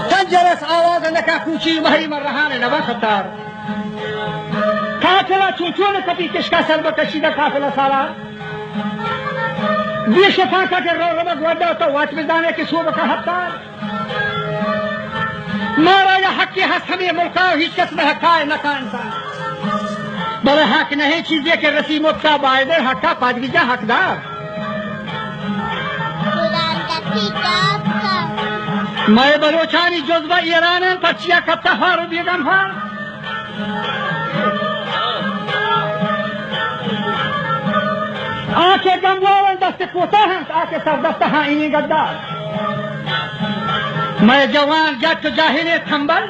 تنجلس آواز انك كوشي مهي مرهان نبا خطار قافلة چون کپی کشکا سر بکشیده قافلة سالار بی شفاقه که رو رمک وده تو واچ بدانه که صوبه که حتار مارا یا حقی هست ہمیں ملکا هیچ کس میں حقا ہے نکا انسان بلے حق نہیں چیزیں کہ رسی مبتا باعدے حقا پادگی جا حقدار میں بلوچانی جذبہ ایران پچیا کتا فارو بیگم فار آنکھیں گموارن دست کوتا ہیں آنکھیں سر دست ہاں اینی گدار میں جوان جٹ جاہل تھمبل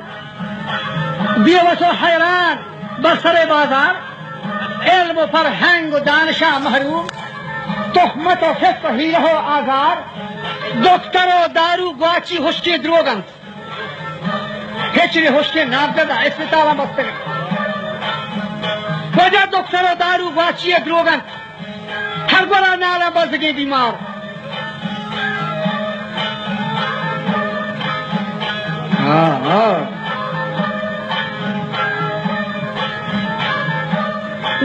بیوس و حیران بسر بازار علم و فرهنگ و دانشا محروم تهمت و فسق و حیله و آزار دکتر و دارو گواچی حشکی دروگند هیچری حشکی نابزده اسپتالا بسته وجه دکتر و دارو گواچی دروگند هر گولا نالا بزگی بیمار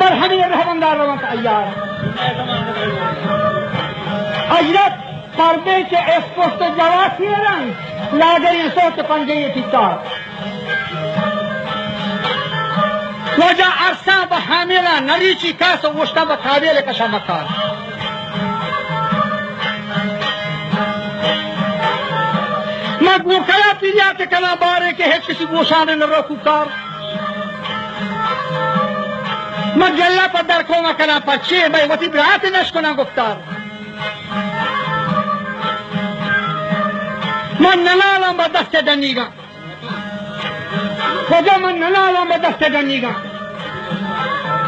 بر همین رهبندار روان ایار اجرت پرده که اسپوست جواسی رنگ لاغری صوت پنجه پیتار وجا عرصا بحاملا نریچی کاس و وشتا بطابیل کشمکار مدنو کیا پیریات کنا بارے کے ہے کسی گوشانے نہ روکو کار مجلہ پر درکو ما کنا پچے بھائی وتی برات نشکنا گفتار من ننالم با دست دنیگا خدا من ننالم با دست دنیگا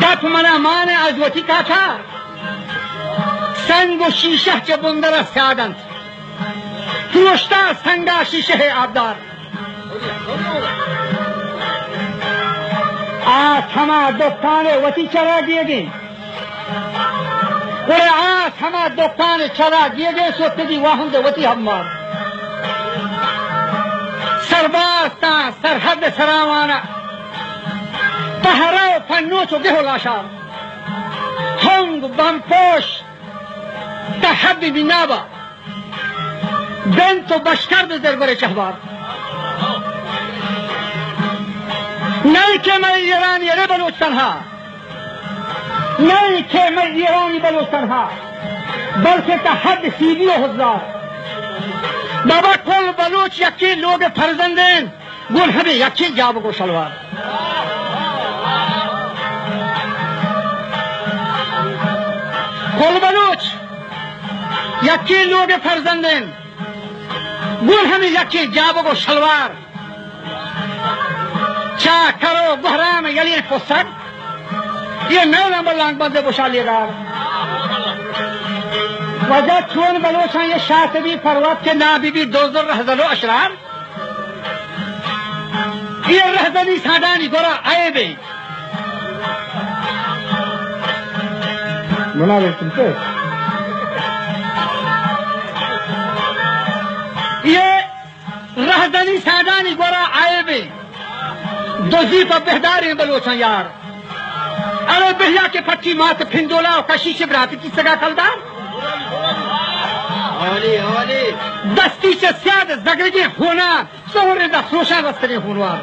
دت منا مان از وتی کاچا سنگ و شیشه چه بندر سادند فروشتا سنگا شیشه آبدار آج ہما دکان وتی چلا دیے گئے اور آج ہما دکان چلا دیے گئے سو تدی واہن دے وتی ہمار سرباز تا سرحد سراوانا پہراو پنوچو گہو لاشار ہنگ بمپوش تحب بنابا بنت و بشکر به دربار شهوار نه که من ایرانی ره بلوچستانها نه که من ایرانی بلوچستانها بلکه تا حد سیدی و حضار بابا کل بلوچ یکی لوگ فرزندین گل همه یکی جاب کو شلوار کل بلوچ یکی لوگ فرزندین گل ہمیں یکی جابو کو شلوار چا کرو بحرام یلی فسد یہ نو نمبر لانگ بندے بشالی دار وجہ چون بلوچاں یہ شاطبی فروت کے نابی بھی دوزر رہزلو اشرار یہ رہزلی سادانی گورا آئے بے منا لیکن سے یہ رہزنی سادانی گورا آئے بے دوزی پر بہداری بلوچاں یار ارے بہیا کے پٹی مات پھندولا و کشی شبراتی کی سگا کلدار دستی سے سیاد زگرگی ہونا سہر دا فروشا رستری ہونوار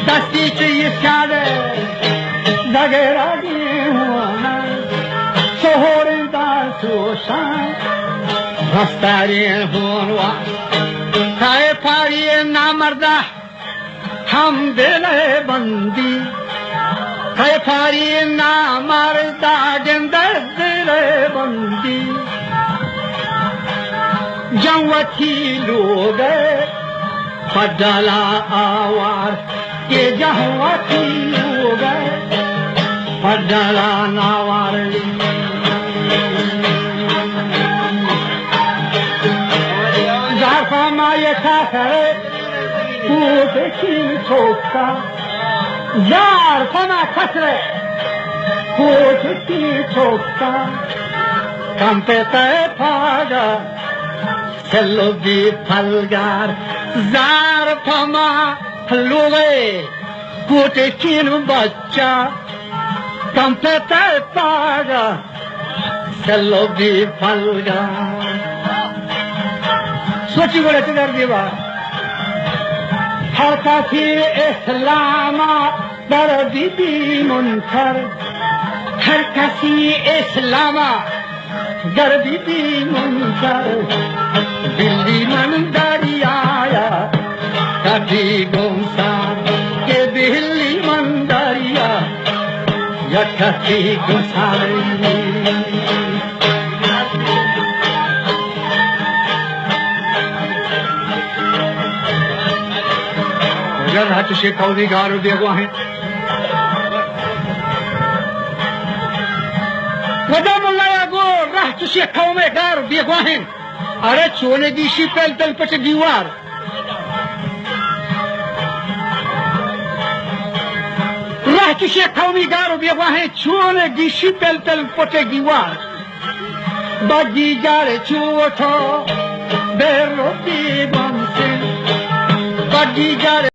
دستی چی سیاده زگرگی ہونا سہور دا سوشان رفتاری ہونوا کھائے پاری نامردہ ہم دل بندی کھائے پاری نامردہ گندر دل بندی جوتی لوگ پڈالا آوار کے جہوتی لوگ پڈالا ناوار زارفا مایه کافر کوت کین چوکتا زارفا ما کسر کوت کین چوکتا کم پیتا پاگا چلو بھی پھلگار زارفا ما لوگے کوت کین بچہ کم پیتا پاگا چلو بھی پھلگار سوچی بولے تو در دیوا ہر کسی اسلاما در بی بی منکر ہر کسی اسلاما گردی بی منکر دلی من دریا کتی گمسان که دلی من دریا یا کتی گمسان یا رات سے کوئی گارو دیگو ہیں ودام الله يقول راح تشيخ قومي قارب بيقواهن أردت ولدي شيبال دلبة ديوار راح تشيخ قومي قارب بيقواهن ولدي شيبال دلبة ديوار باقي جاري چوتو برو دي بمسن باقي جاري